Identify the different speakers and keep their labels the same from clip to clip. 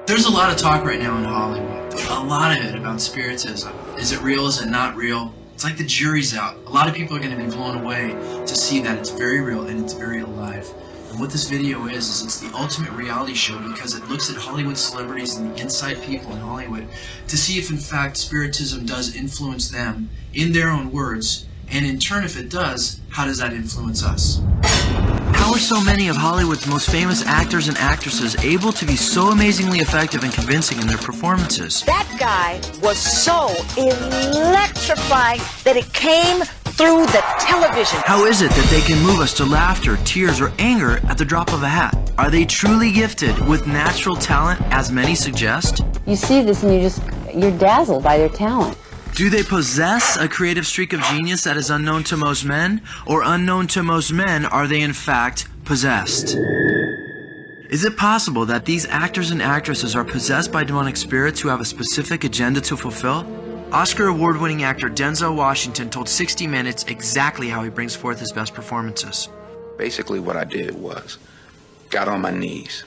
Speaker 1: There's a lot of talk right now in Hollywood, a lot of it about spiritism. Is it real? Is it not real? It's like the jury's out. A lot of people are going to be blown away to see that it's very real and it's very alive. And what this video is it's the ultimate reality show because it looks at Hollywood celebrities and the inside people in Hollywood to see if in fact spiritism does influence them in their own words, and in turn, if it does, how does that influence us? How are so many of Hollywood's most famous actors and actresses able to be so amazingly effective and convincing in their performances?
Speaker 2: That guy was so electrifying that it came through the television.
Speaker 1: How is it that they can move us to laughter, tears, or anger at the drop of a hat? Are they truly gifted with natural talent, as many suggest?
Speaker 3: You see this and you're dazzled by their talent.
Speaker 1: Do they possess a creative streak of genius that is unknown to most men? Or unknown to most men, are they in fact possessed? Is it possible that these actors and actresses are possessed by demonic spirits who have a specific agenda to fulfill? Oscar award-winning actor Denzel Washington told 60 Minutes exactly how he brings forth his best performances.
Speaker 4: Basically what I did was got on my knees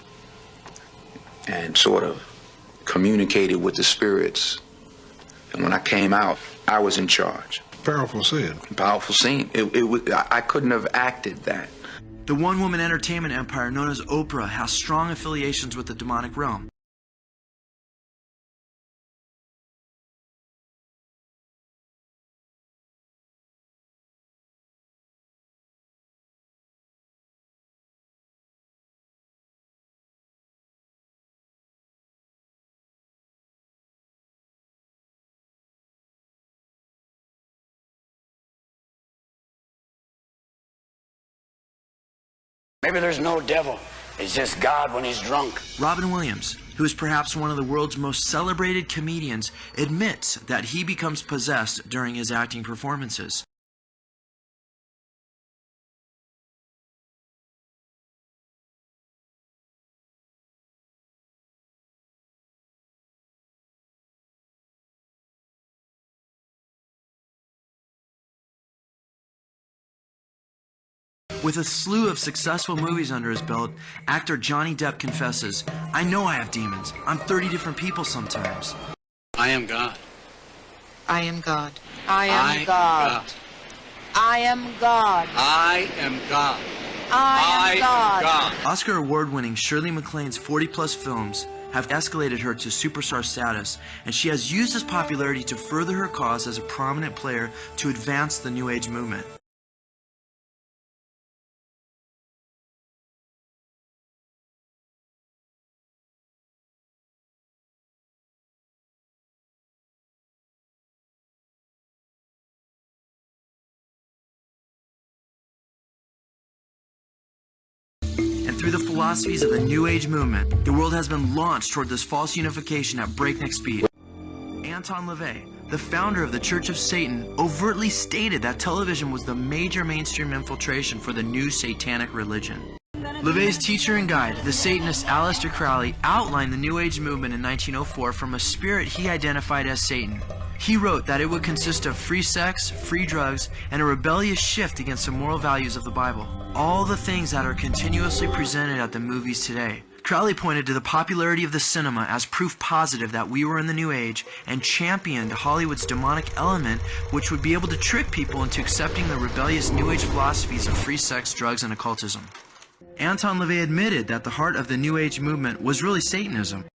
Speaker 4: and sort of communicated with the spirits. And when I came out, I was in charge.
Speaker 5: Powerful scene.
Speaker 4: Powerful scene. I couldn't have acted that.
Speaker 1: The one-woman entertainment empire known as Oprah has strong affiliations with the demonic realm.
Speaker 6: Maybe there's no devil. It's just God when he's drunk.
Speaker 1: Robin Williams, who is perhaps one of the world's most celebrated comedians, admits that he becomes possessed during his acting performances. With a slew of successful movies under his belt, actor Johnny Depp confesses, "I know I have demons. I'm 30 different people sometimes."
Speaker 6: I am God.
Speaker 2: I am God.
Speaker 6: I am God.
Speaker 2: I am God.
Speaker 6: I am God.
Speaker 2: I am God.
Speaker 1: Oscar award-winning Shirley MacLaine's 40-plus films have escalated her to superstar status, and she has used this popularity to further her cause as a prominent player to advance the New Age movement. And through the philosophies of the New Age movement, the world has been launched toward this false unification at breakneck speed. Anton LaVey, the founder of the Church of Satan, overtly stated that television was the major mainstream infiltration for the new satanic religion. LaVey's teacher and guide, the Satanist Aleister Crowley, outlined the New Age movement in 1904 from a spirit he identified as Satan. He wrote that it would consist of free sex, free drugs, and a rebellious shift against the moral values of the Bible. All the things that are continuously presented at the movies today. Crowley pointed to the popularity of the cinema as proof positive that we were in the New Age and championed Hollywood's demonic element, which would be able to trick people into accepting the rebellious New Age philosophies of free sex, drugs, and occultism. Anton LaVey admitted that the heart of the New Age movement was really Satanism.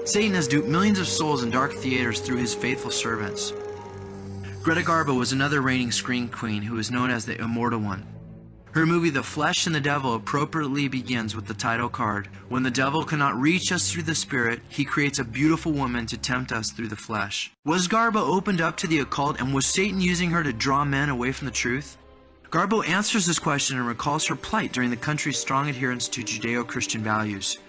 Speaker 1: Satan has duped millions of souls in dark theaters through his faithful servants. Greta Garbo was another reigning screen queen who is known as the Immortal One. Her movie The Flesh and the Devil appropriately begins with the title card. When the devil cannot reach us through the spirit, he creates a beautiful woman to tempt us through the flesh. Was Garbo opened up to the occult, and was Satan using her to draw men away from the truth? Garbo answers this question and recalls her plight during the country's strong adherence to Judeo-Christian values.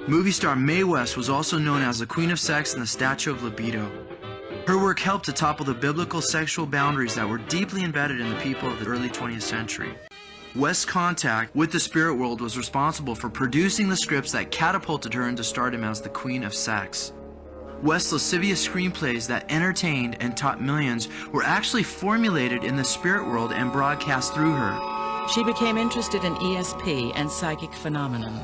Speaker 1: Movie star Mae West was also known as the Queen of Sex and the Statue of Libido. Her work helped to topple the biblical sexual boundaries that were deeply embedded in the people of the early 20th century. West's contact with the spirit world was responsible for producing the scripts that catapulted her into stardom as the Queen of Sex. West's lascivious screenplays that entertained and taught millions were actually formulated in the spirit world and broadcast through her.
Speaker 5: She became interested in ESP and psychic phenomenon.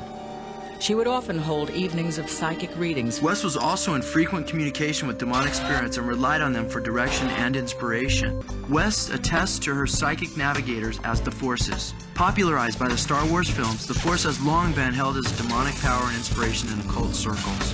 Speaker 5: She would often hold evenings of psychic readings.
Speaker 1: West was also in frequent communication with demonic spirits and relied on them for direction and inspiration. West attests to her psychic navigators as the Forces. Popularized by the Star Wars films, the Force has long been held as demonic power and inspiration in occult circles.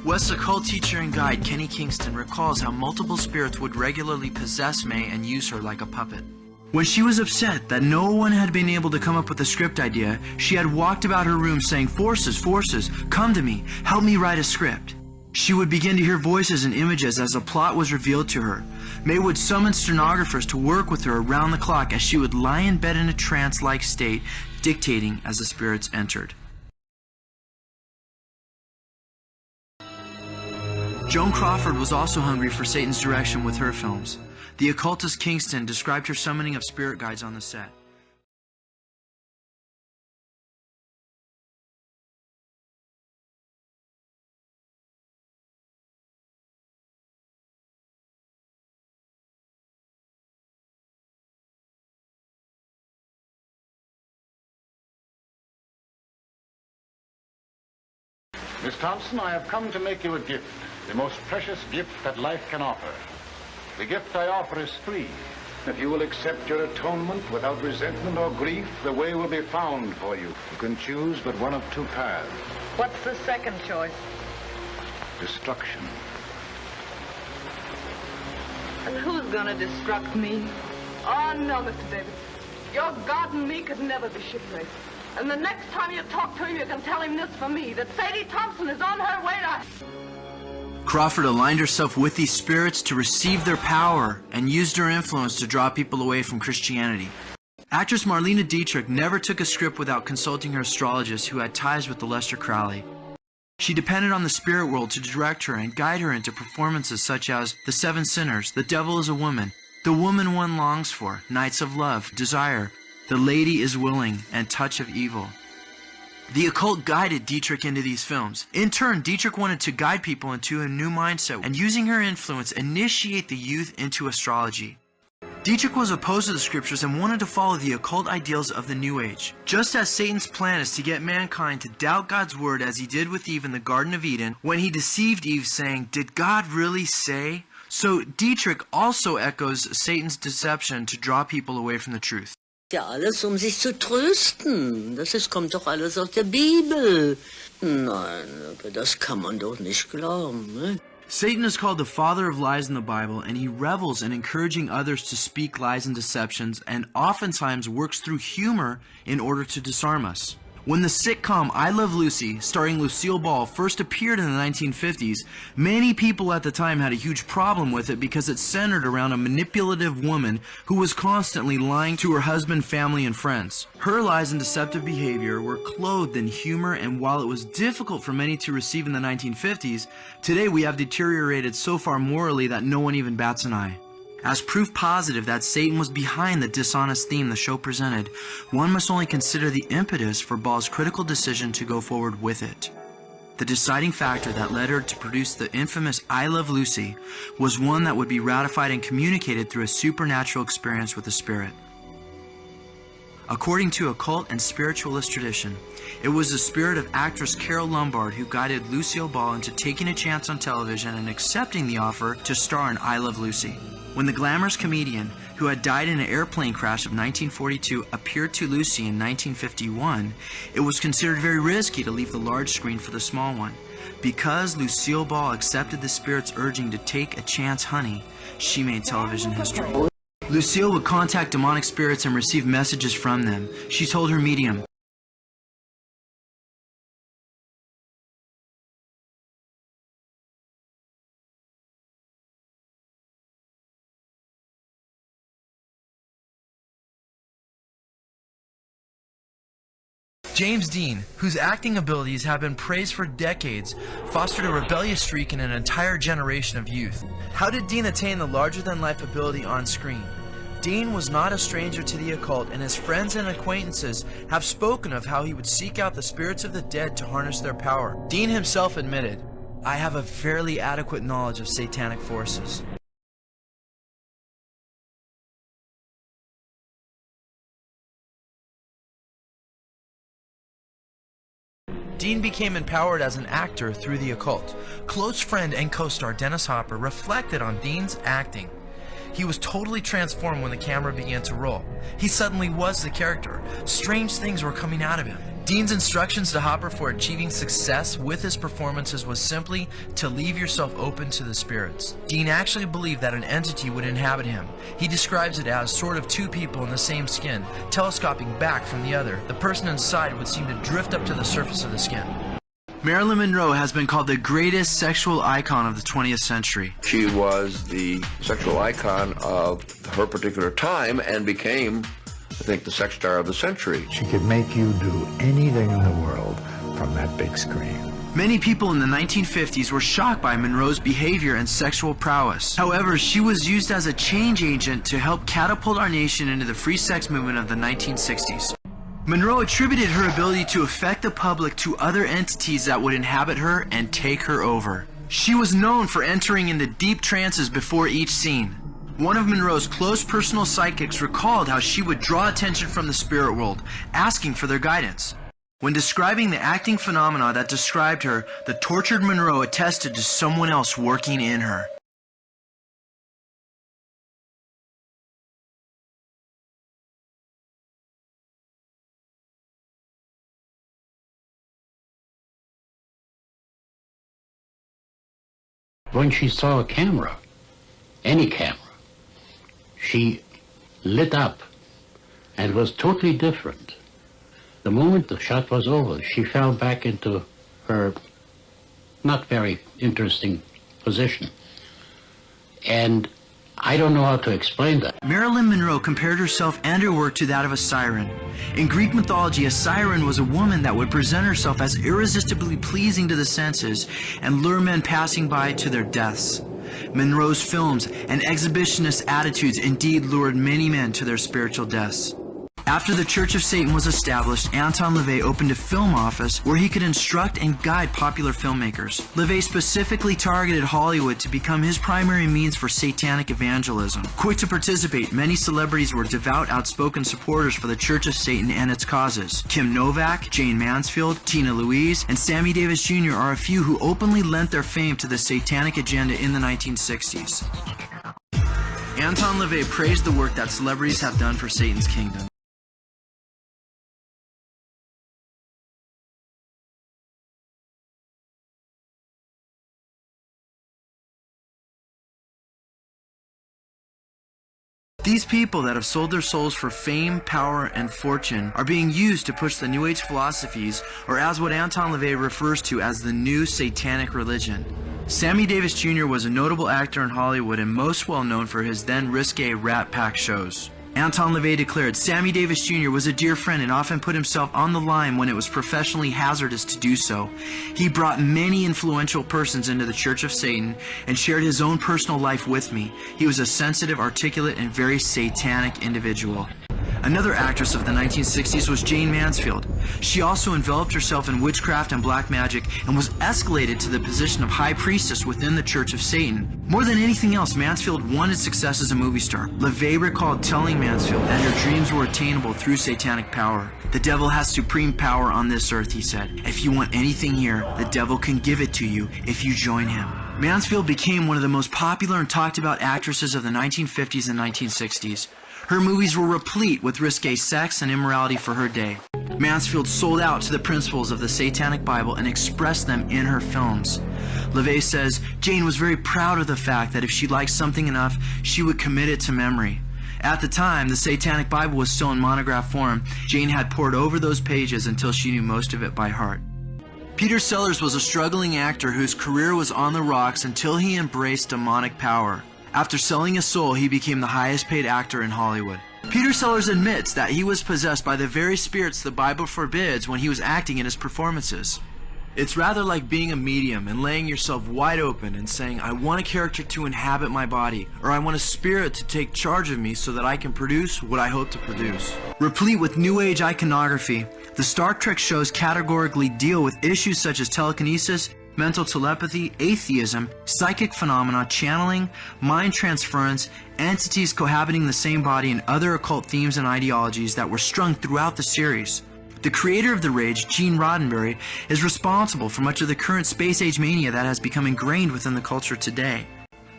Speaker 1: West's occult teacher and guide, Kenny Kingston, recalls how multiple spirits would regularly possess Mae and use her like a puppet. When she was upset that no one had been able to come up with a script idea, she had walked about her room saying, "Forces, forces, come to me, help me write a script." She would begin to hear voices and images as a plot was revealed to her. Mae would summon stenographers to work with her around the clock as she would lie in bed in a trance-like state, dictating as the spirits entered. Joan Crawford was also hungry for Satan's direction with her films. The occultist Kingston described her summoning of spirit guides on the set.
Speaker 7: Miss Thompson, I have come to make you a gift, the most precious gift that life can offer. The gift I offer is free. If you will accept your atonement without resentment or grief, the way will be found for you. You can choose but one of two paths.
Speaker 8: What's the second choice?
Speaker 7: Destruction.
Speaker 8: And who's gonna destruct me? Oh, no, Mr. Davis. Your God and me could never be shipwrecked. And the next time you talk to him, you can tell him this for me, that Sadie Thompson is on her way to...
Speaker 1: Crawford aligned herself with these spirits to receive their power and used her influence to draw people away from Christianity. Actress Marlene Dietrich never took a script without consulting her astrologist who had ties with the Lester Crowley. She depended on the spirit world to direct her and guide her into performances such as The Seven Sinners, The Devil is a Woman, The Woman One Longs For, Nights of Love, Desire, The Lady is Willing, and Touch of Evil. The occult guided Dietrich into these films. In turn, Dietrich wanted to guide people into a new mindset and, using her influence, initiate the youth into astrology. Dietrich was opposed to the scriptures and wanted to follow the occult ideals of the New Age. Just as Satan's plan is to get mankind to doubt God's word as he did with Eve in the Garden of Eden, when he deceived Eve saying, "Did God really say?" So Dietrich also echoes Satan's deception to draw people away from the truth.
Speaker 9: Ja, alles sich zu trösten. Kommt doch alles aus der Bibel. Nein, aber das kann man doch nicht glauben, ne?
Speaker 1: Satan is called the father of lies in the Bible, and he revels in encouraging others to speak lies and deceptions, and oftentimes works through humor in order to disarm us. When the sitcom I Love Lucy, starring Lucille Ball, first appeared in the 1950s, many people at the time had a huge problem with it because it centered around a manipulative woman who was constantly lying to her husband, family, and friends. Her lies and deceptive behavior were clothed in humor, and while it was difficult for many to receive in the 1950s, today we have deteriorated so far morally that no one even bats an eye. As proof positive that Satan was behind the dishonest theme the show presented, one must only consider the impetus for Ball's critical decision to go forward with it. The deciding factor that led her to produce the infamous I Love Lucy was one that would be ratified and communicated through a supernatural experience with the spirit. According to occult and spiritualist tradition, it was the spirit of actress Carole Lombard who guided Lucille Ball into taking a chance on television and accepting the offer to star in I Love Lucy. When the glamorous comedian, who had died in an airplane crash of 1942, appeared to Lucy in 1951, it was considered very risky to leave the large screen for the small one. Because Lucille Ball accepted the spirit's urging to take a chance, honey, she made television history. Lucille would contact demonic spirits and receive messages from them. She told her medium, James Dean, whose acting abilities have been praised for decades, fostered a rebellious streak in an entire generation of youth. How did Dean attain the larger-than-life ability on screen? Dean was not a stranger to the occult, and his friends and acquaintances have spoken of how he would seek out the spirits of the dead to harness their power. Dean himself admitted, "I have a fairly adequate knowledge of satanic forces." Dean became empowered as an actor through the occult. Close friend and co-star Dennis Hopper reflected on Dean's acting. He was totally transformed when the camera began to roll. He suddenly was the character. Strange things were coming out of him. Dean's instructions to Hopper for achieving success with his performances was simply to leave yourself open to the spirits. Dean actually believed that an entity would inhabit him. He describes it as sort of two people in the same skin, telescoping back from the other. The person inside would seem to drift up to the surface of the skin. Marilyn Monroe has been called the greatest sexual icon of the 20th century.
Speaker 10: She was the sexual icon of her particular time and became, I think, the sex star of the century.
Speaker 11: She could make you do anything in the world from that big screen.
Speaker 1: Many people in the 1950s were shocked by Monroe's behavior and sexual prowess. However, she was used as a change agent to help catapult our nation into the free sex movement of the 1960s. Monroe attributed her ability to affect the public to other entities that would inhabit her and take her over. She was known for entering into deep trances before each scene. One of Monroe's close personal psychics recalled how she would draw attention from the spirit world, asking for their guidance. When describing the acting phenomena that described her, the tortured Monroe attested to someone else working in her.
Speaker 6: When she saw a camera, any camera, she lit up and was totally different. The moment the shot was over, she fell back into her not very interesting position. And I don't know how to explain that.
Speaker 1: Marilyn Monroe compared herself and her work to that of a siren. In Greek mythology, a siren was a woman that would present herself as irresistibly pleasing to the senses and lure men passing by to their deaths. Monroe's films and exhibitionist attitudes indeed lured many men to their spiritual deaths. After the Church of Satan was established, Anton LaVey opened a film office where he could instruct and guide popular filmmakers. LaVey specifically targeted Hollywood to become his primary means for satanic evangelism. Quick to participate, many celebrities were devout, outspoken supporters for the Church of Satan and its causes. Kim Novak, Jane Mansfield, Tina Louise, and Sammy Davis Jr. are a few who openly lent their fame to the satanic agenda in the 1960s. Anton LaVey praised the work that celebrities have done for Satan's kingdom. These people that have sold their souls for fame, power, and fortune are being used to push the New Age philosophies, or as what Anton LaVey refers to as the new satanic religion. Sammy Davis Jr. was a notable actor in Hollywood and most well known for his then risque Rat Pack shows. Anton LaVey declared, "Sammy Davis Jr. was a dear friend and often put himself on the line when it was professionally hazardous to do so. He brought many influential persons into the Church of Satan and shared his own personal life with me. He was a sensitive, articulate, and very satanic individual." Another actress of the 1960s was Jane Mansfield. She also enveloped herself in witchcraft and black magic and was escalated to the position of high priestess within the Church of Satan. More than anything else, Mansfield wanted success as a movie star. LaVey recalled telling Mansfield that her dreams were attainable through satanic power. "The devil has supreme power on this earth," he said. "If you want anything here, the devil can give it to you if you join him." Mansfield became one of the most popular and talked about actresses of the 1950s and 1960s. Her movies were replete with risque sex and immorality for her day. Mansfield sold out to the principles of the Satanic Bible and expressed them in her films. LaVey says, "Jane was very proud of the fact that if she liked something enough, she would commit it to memory." At the time, the Satanic Bible was still in monograph form. Jane had pored over those pages until she knew most of it by heart. Peter Sellers was a struggling actor whose career was on the rocks until he embraced demonic power. After selling his soul, he became the highest paid actor in Hollywood. Peter Sellers admits that he was possessed by the very spirits the Bible forbids when he was acting in his performances. It's rather like being a medium and laying yourself wide open and saying, I want a character to inhabit my body, or I want a spirit to take charge of me so that I can produce what I hope to produce. Replete with New Age iconography, the Star Trek shows categorically deal with issues such as telekinesis, mental telepathy, atheism, psychic phenomena, channeling, mind transference, entities cohabiting the same body, and other occult themes and ideologies that were strung throughout the series. The creator of the rage, Gene Roddenberry, is responsible for much of the current space-age mania that has become ingrained within the culture today.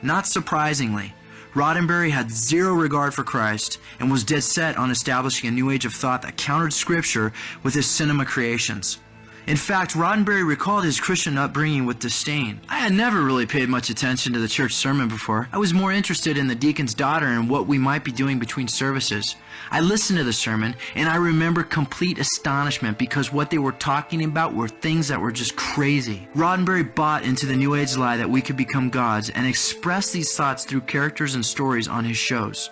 Speaker 1: Not surprisingly, Roddenberry had zero regard for Christ and was dead set on establishing a new age of thought that countered Scripture with his cinema creations. In fact, Roddenberry recalled his Christian upbringing with disdain. I had never really paid much attention to the church sermon before. I was more interested in the deacon's daughter and what we might be doing between services. I listened to the sermon, and I remember complete astonishment because what they were talking about were things that were just crazy. Roddenberry bought into the New Age lie that we could become gods and expressed these thoughts through characters and stories on his shows.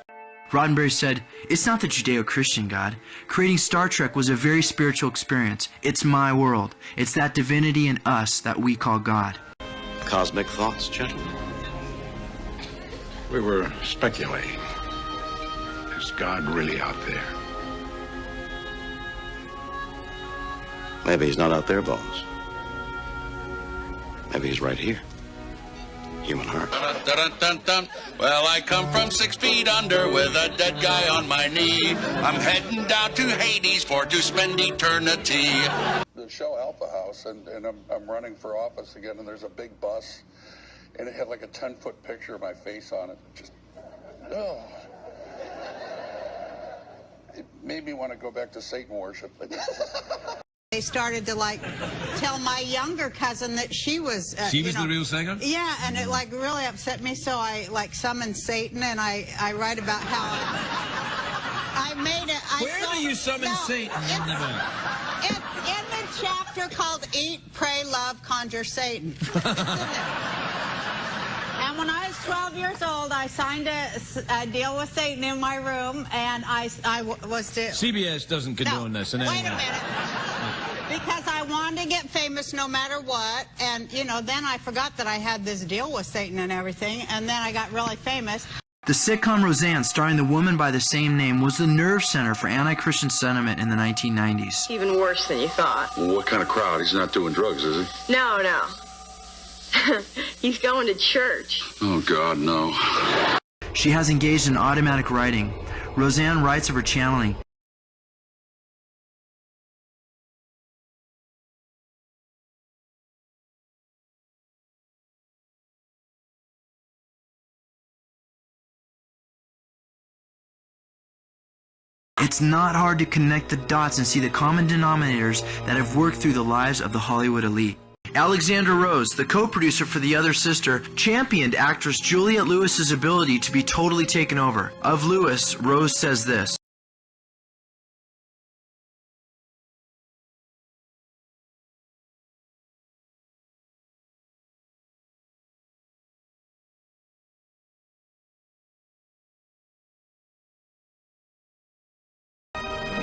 Speaker 1: Roddenberry said, "It's not the Judeo-Christian God. Creating Star Trek was a very spiritual experience. It's my world. It's that divinity in us that we call God."
Speaker 12: Cosmic thoughts, gentlemen?
Speaker 7: We were speculating. Is God really out there?
Speaker 12: Maybe he's not out there, Bones. Maybe he's right here. Human heart.
Speaker 13: Well, I come from 6 feet under with a dead guy on my knee. I'm heading down to Hades for to spend eternity.
Speaker 14: The show Alpha House, and I'm running for office again, and there's a big bus, and it had like a 10-foot picture of my face on it. Just, oh. It made me want to go back to Satan worship.
Speaker 15: They started to tell my younger cousin that she was
Speaker 16: she was the real singer?
Speaker 15: Yeah, and it really upset me, so I summoned Satan, and I write about how I made it.
Speaker 16: Where do you summon Satan in the book?
Speaker 15: It's in the chapter called Eat, Pray, Love, Conjure Satan. And when I was 12 years old, I signed a deal with Satan in my room, and I was to...
Speaker 16: CBS doesn't condone this.
Speaker 15: Wait a minute. Because I wanted to get famous no matter what, and, then I forgot that I had this deal with Satan and everything, and then I got really famous.
Speaker 1: The sitcom Roseanne, starring the woman by the same name, was the nerve center for anti-Christian sentiment in the 1990s.
Speaker 17: Even worse than you thought.
Speaker 7: Well, what kind of crowd? He's not doing drugs, is he?
Speaker 17: No. He's going to church.
Speaker 7: Oh, God, no.
Speaker 1: She has engaged in automatic writing. Roseanne writes of her channeling. It's not hard to connect the dots and see the common denominators that have worked through the lives of the Hollywood elite. Alexandra Rose, the co-producer for The Other Sister, championed actress Juliette Lewis's ability to be totally taken over. Of Lewis, Rose says this: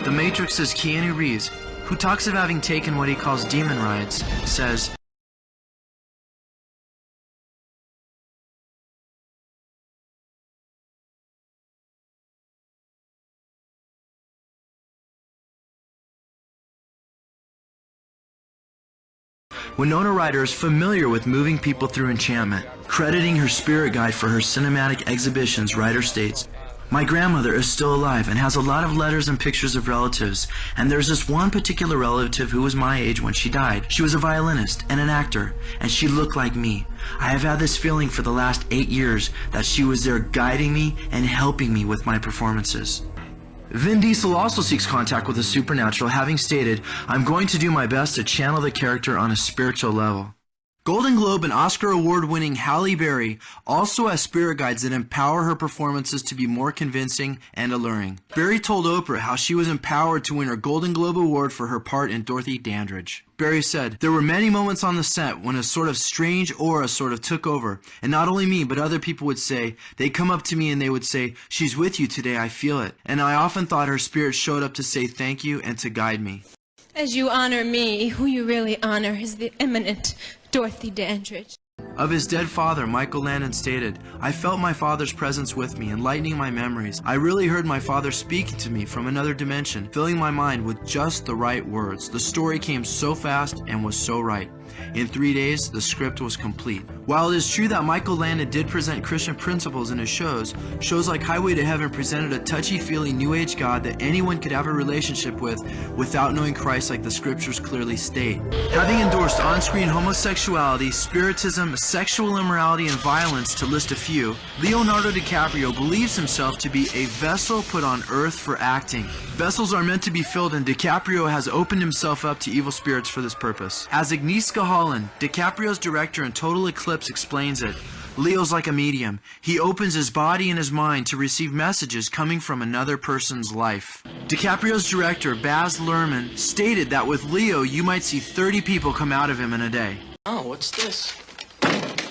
Speaker 1: The Matrix's Keanu Reeves, who talks of having taken what he calls demon rides, says, Winona Ryder is familiar with moving people through enchantment. Crediting her spirit guide for her cinematic exhibitions, Ryder states, "My grandmother is still alive and has a lot of letters and pictures of relatives, and there's this one particular relative who was my age when she died. She was a violinist and an actor, and she looked like me. I have had this feeling for the last 8 years that she was there guiding me and helping me with my performances." Vin Diesel also seeks contact with the supernatural, having stated, "I'm going to do my best to channel the character on a spiritual level." Golden Globe and Oscar award-winning Halle Berry also has spirit guides that empower her performances to be more convincing and alluring. Berry told Oprah how she was empowered to win her Golden Globe award for her part in Dorothy Dandridge. Berry said, "There were many moments on the set when a sort of strange aura sort of took over, and not only me, but other people would say, they'd come up to me and they would say, 'She's with you today, I feel it.' And I often thought her spirit showed up to say thank you and to guide me."
Speaker 18: As you honor me, who you really honor is the eminent Dorothy Dandridge.
Speaker 1: Of his dead father, Michael Landon stated, "I felt my father's presence with me, enlightening my memories. I really heard my father speaking to me from another dimension, filling my mind with just the right words. The story came so fast and was so right. In 3 days, the script was complete." While it is true that Michael Landon did present Christian principles in his shows like Highway to Heaven presented a touchy-feely New Age God that anyone could have a relationship with without knowing Christ like the scriptures clearly state. Having endorsed on-screen homosexuality, spiritism, sexual immorality, and violence, to list a few, Leonardo DiCaprio believes himself to be a vessel put on earth for acting. Vessels are meant to be filled, and DiCaprio has opened himself up to evil spirits for this purpose. As Agnieszka Holland, DiCaprio's director in Total Eclipse, explains it, Leo's like a medium. He opens his body and his mind to receive messages coming from another person's life. DiCaprio's director, Baz Luhrmann, stated that with Leo, you might see 30 people come out of him in a day.
Speaker 19: Oh, what's this?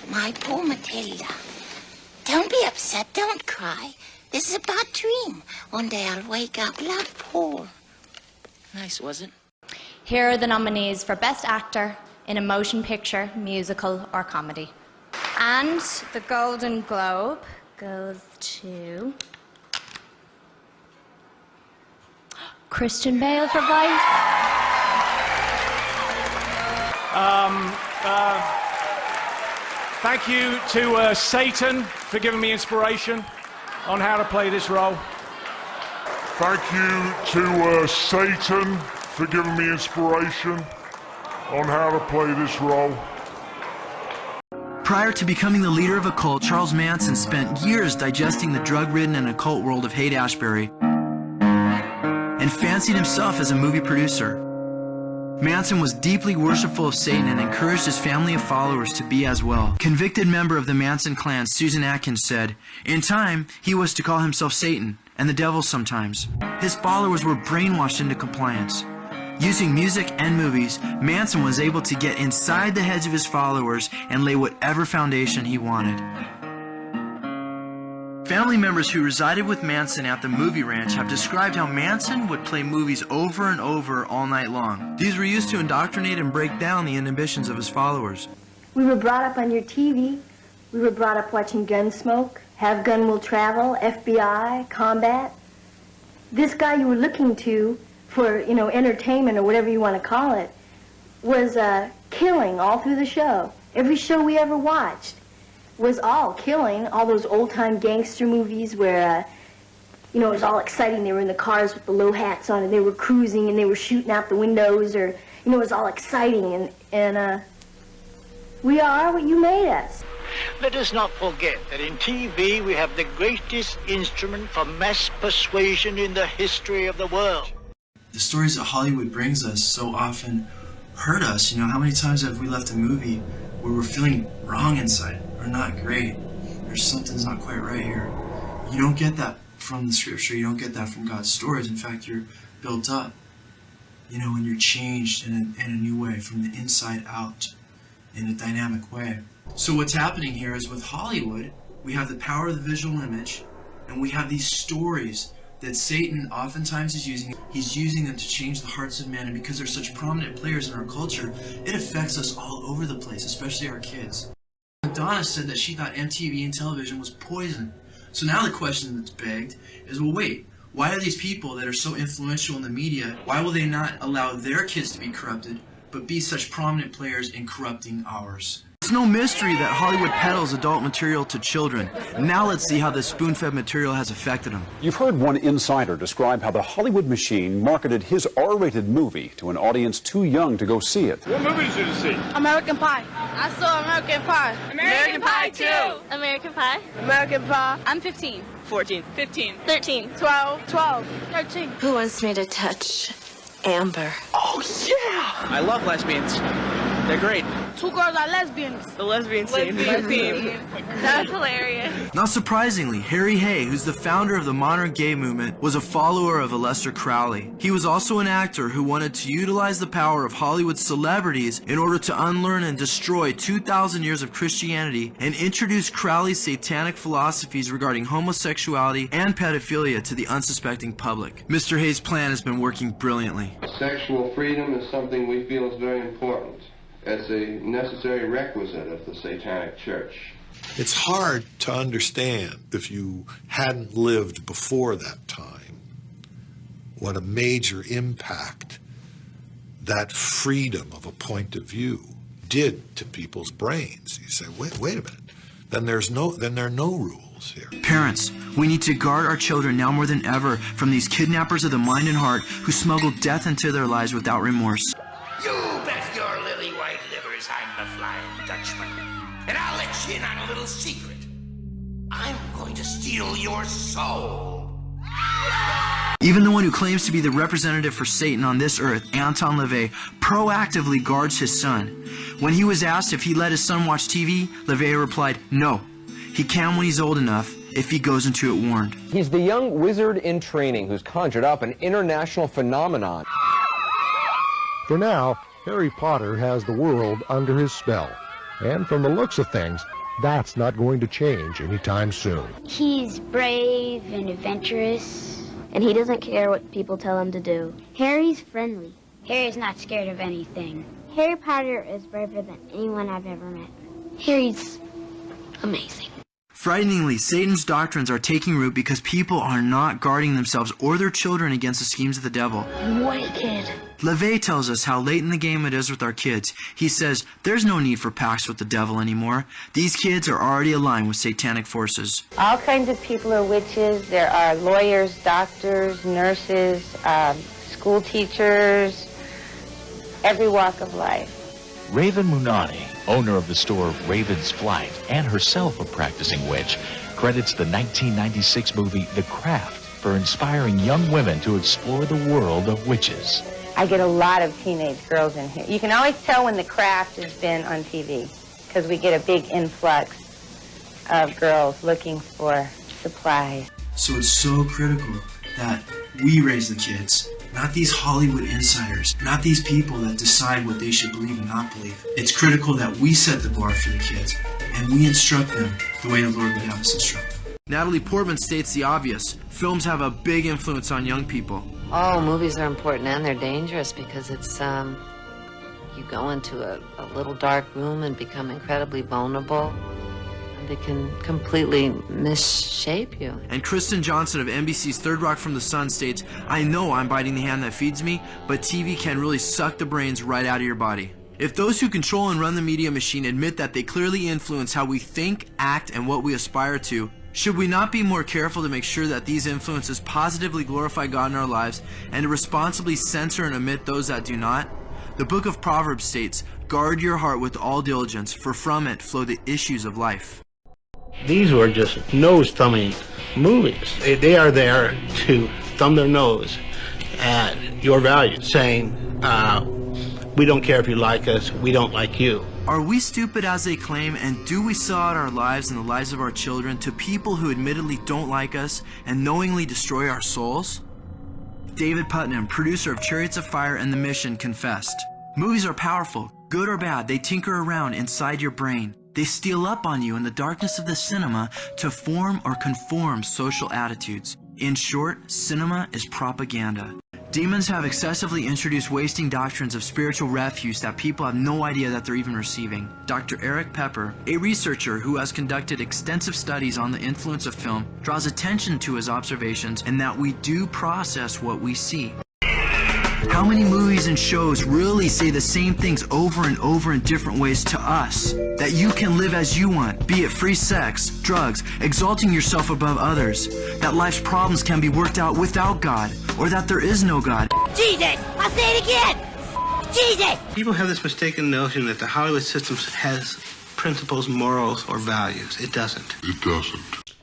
Speaker 20: My poor Matilda. Don't be upset, don't cry. This is a bad dream. One day I'll wake up, love Paul.
Speaker 19: Nice, was it?
Speaker 21: Here are the nominees for Best Actor in a Motion Picture, Musical or Comedy. And the Golden Globe goes to Christian Bale for Vice.
Speaker 22: Thank you to Satan for giving me inspiration on how to play this role.
Speaker 23: Thank you to Satan for giving me inspiration on how to play this role.
Speaker 1: Prior to becoming the leader of a cult, Charles Manson spent years digesting the drug-ridden and occult world of Haight-Ashbury and fancied himself as a movie producer. Manson was deeply worshipful of Satan and encouraged his family of followers to be as well. Convicted member of the Manson clan, Susan Atkins, said, "In time, he was to call himself Satan, and the devil sometimes." His followers were brainwashed into compliance. Using music and movies, Manson was able to get inside the heads of his followers and lay whatever foundation he wanted. Family members who resided with Manson at the movie ranch have described how Manson would play movies over and over all night long. These were used to indoctrinate and break down the inhibitions of his followers.
Speaker 24: We were brought up on your TV. We were brought up watching Gunsmoke, Have Gun Will Travel, FBI, Combat. This guy you were looking to for, entertainment or whatever you want to call it, was killing all through the show. Every show we ever watched was all killing. All those old-time gangster movies where, it was all exciting. They were in the cars with the low hats on and they were cruising and they were shooting out the windows, or, it was all exciting. And we are what you made us.
Speaker 25: Let us not forget that in TV we have the greatest instrument for mass persuasion in the history of the world.
Speaker 1: The stories that Hollywood brings us so often hurt us. How many times have we left a movie where we're feeling wrong inside, or not great, or something's not quite right here? You don't get that from the scripture. You don't get that from God's stories. In fact, you're built up, and you're changed in a new way, from the inside out, in a dynamic way. So what's happening here is, with Hollywood, we have the power of the visual image, and we have these stories that Satan oftentimes is using. He's using them to change the hearts of men, and because they're such prominent players in our culture, it affects us all over the place, especially our kids. Madonna said that she thought MTV and television was poison. So now the question that's begged is, well, wait, why are these people that are so influential in the media, why will they not allow their kids to be corrupted, but be such prominent players in corrupting ours? It's no mystery that Hollywood peddles adult material to children. Now let's see how this spoon-fed material has affected them.
Speaker 26: You've heard one insider describe how the Hollywood machine marketed his R-rated movie to an audience too young to go see it.
Speaker 27: What movie did you see?
Speaker 8: American Pie. I saw American Pie.
Speaker 27: American Pie 2.
Speaker 8: American Pie.
Speaker 27: American Pie.
Speaker 8: I'm 15.
Speaker 27: 14. 15.
Speaker 8: 13.
Speaker 27: 12.
Speaker 8: 12. 13.
Speaker 17: Who wants me to touch Amber?
Speaker 27: Oh, yeah!
Speaker 28: I love lesbians.
Speaker 27: They're great. Two girls are lesbians. The lesbian scene. That's hilarious.
Speaker 1: Not surprisingly, Harry Hay, who's the founder of the modern gay movement, was a follower of Aleister Crowley. He was also an actor who wanted to utilize the power of Hollywood celebrities in order to unlearn and destroy 2,000 years of Christianity and introduce Crowley's satanic philosophies regarding homosexuality and pedophilia to the unsuspecting public. Mr. Hay's plan has been working brilliantly.
Speaker 2: Sexual freedom is something we feel is very important. As a necessary requisite of the Satanic Church.
Speaker 3: It's hard to understand if you hadn't lived before that time what a major impact that freedom of a point of view did to people's brains. You say, wait a minute, then there are no rules here.
Speaker 1: Parents, we need to guard our children now more than ever from these kidnappers of the mind and heart who smuggle death into their lives without remorse.
Speaker 4: You bet your lily white livers I'm the Flying Dutchman. And I'll let you in on a little secret. I'm going to steal your soul.
Speaker 1: Even the one who claims to be the representative for Satan on this earth, Anton LaVey, proactively guards his son. When he was asked if he let his son watch TV, LaVey replied, no. He can when he's old enough, if he goes into it warned.
Speaker 5: He's the young wizard in training who's conjured up an international phenomenon.
Speaker 9: For now, Harry Potter has the world under his spell. And from the looks of things, that's not going to change anytime soon.
Speaker 10: He's brave and adventurous. And he doesn't care what people tell him to do. Harry's friendly. Harry's not scared of anything. Harry Potter is braver than anyone I've ever met. Harry's amazing.
Speaker 1: Frighteningly, Satan's doctrines are taking root because people are not guarding themselves or their children against the schemes of the devil.
Speaker 10: Wicked.
Speaker 1: LaVey tells us how late in the game it is with our kids. He says, there's no need for pacts with the devil anymore. These kids are already aligned with satanic forces.
Speaker 11: All kinds of people are witches. There are lawyers, doctors, nurses, school teachers, every walk of life.
Speaker 28: Raven Munani, owner of the store Raven's Flight and herself a practicing witch, credits the 1996 movie The Craft for inspiring young women to explore the world of witches.
Speaker 11: I get a lot of teenage girls in here. You can always tell when The Craft has been on TV because we get a big influx of girls looking for supplies.
Speaker 1: So it's so critical that we raise the kids. Not these Hollywood insiders, not these people that decide what they should believe and not believe. It's critical that we set the bar for the kids, and we instruct them the way the Lord would have us instruct them. Natalie Portman states the obvious. Films have a big influence on young people.
Speaker 29: Oh, movies are important and they're dangerous because it's, you go into a little dark room and become incredibly vulnerable. They can completely misshape you.
Speaker 1: And Kristen Johnson of NBC's Third Rock from the Sun states, I know I'm biting the hand that feeds me, but TV can really suck the brains right out of your body. If those who control and run the media machine admit that they clearly influence how we think, act, and what we aspire to, should we not be more careful to make sure that these influences positively glorify God in our lives and to responsibly censor and omit those that do not? The book of Proverbs states, guard your heart with all diligence, for from it flow the issues of life.
Speaker 30: These were just nose-thumbing movies. They are there to thumb their nose at your values, saying, we don't care if you like us, we don't like you.
Speaker 1: Are we stupid as they claim, and do we sell out our lives and the lives of our children to people who admittedly don't like us and knowingly destroy our souls? David Putnam, producer of Chariots of Fire and The Mission, confessed, movies are powerful, good or bad, they tinker around inside your brain. They steal up on you in the darkness of the cinema to form or conform social attitudes. In short, cinema is propaganda. Demons have excessively introduced wasting doctrines of spiritual refuse that people have no idea that they're even receiving. Dr. Eric Pepper, a researcher who has conducted extensive studies on the influence of film, draws attention to his observations and that we do process what we see. How many movies and shows really say the same things over and over in different ways to us? That you can live as you want, be it free sex, drugs, exalting yourself above others. That life's problems can be worked out without God, or that there is no God.
Speaker 10: Jesus! I'll say it again! Jesus!
Speaker 31: People have this mistaken notion that the Hollywood system has principles, morals, or values. It doesn't.
Speaker 23: It doesn't.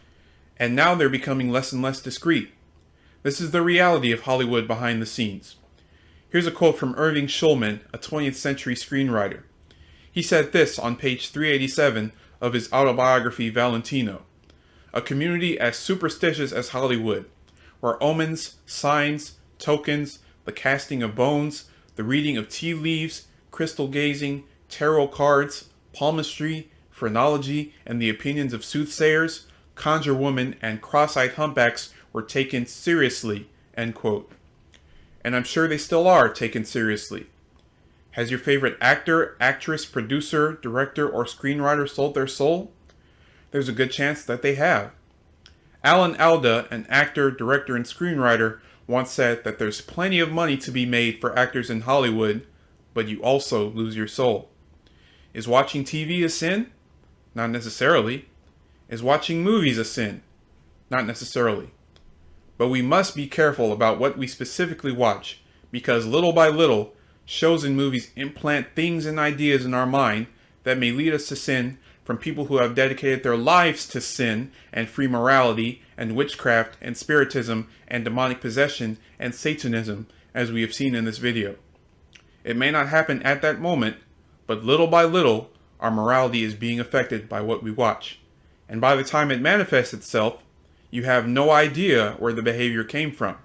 Speaker 32: And now they're becoming less and less discreet. This is the reality of Hollywood behind the scenes. Here's a quote from Irving Shulman, a 20th century screenwriter. He said this on page 387 of his autobiography Valentino. A community as superstitious as Hollywood, where omens, signs, tokens, the casting of bones, the reading of tea leaves, crystal gazing, tarot cards, palmistry, phrenology, and the opinions of soothsayers, conjure women, and cross-eyed humpbacks were taken seriously, end quote. And I'm sure they still are taken seriously. Has your favorite actor, actress, producer, director, or screenwriter sold their soul? There's a good chance that they have. Alan Alda, an actor, director, and screenwriter, once said that there's plenty of money to be made for actors in Hollywood, but you also lose your soul. Is watching TV a sin? Not necessarily. Is watching movies a sin? Not necessarily. But we must be careful about what we specifically watch, because little by little, shows and movies implant things and ideas in our mind that may lead us to sin from people who have dedicated their lives to sin and free morality and witchcraft and spiritism and demonic possession and Satanism, as we have seen in this video. It may not happen at that moment, but little by little, our morality is being affected by what we watch. And by the time it manifests itself, you have no idea where the behavior came from.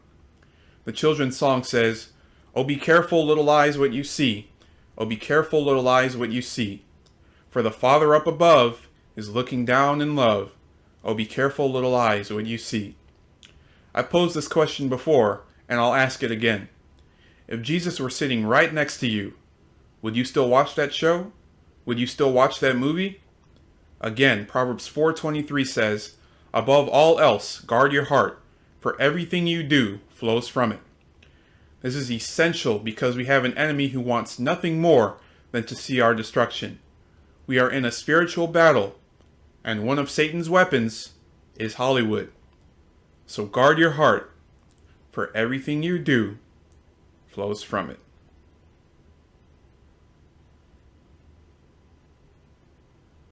Speaker 32: The children's song says, "Oh, be careful, little eyes, what you see. Oh, be careful, little eyes, what you see. For the Father up above is looking down in love. Oh, be careful, little eyes, what you see." I posed this question before, and I'll ask it again. If Jesus were sitting right next to you, would you still watch that show? Would you still watch that movie? Again, Proverbs 4:23 says, "Above all else, guard your heart, for everything you do flows from it." This is essential because we have an enemy who wants nothing more than to see our destruction. We are in a spiritual battle, and one of Satan's weapons is Hollywood. So guard your heart, for everything you do flows from it.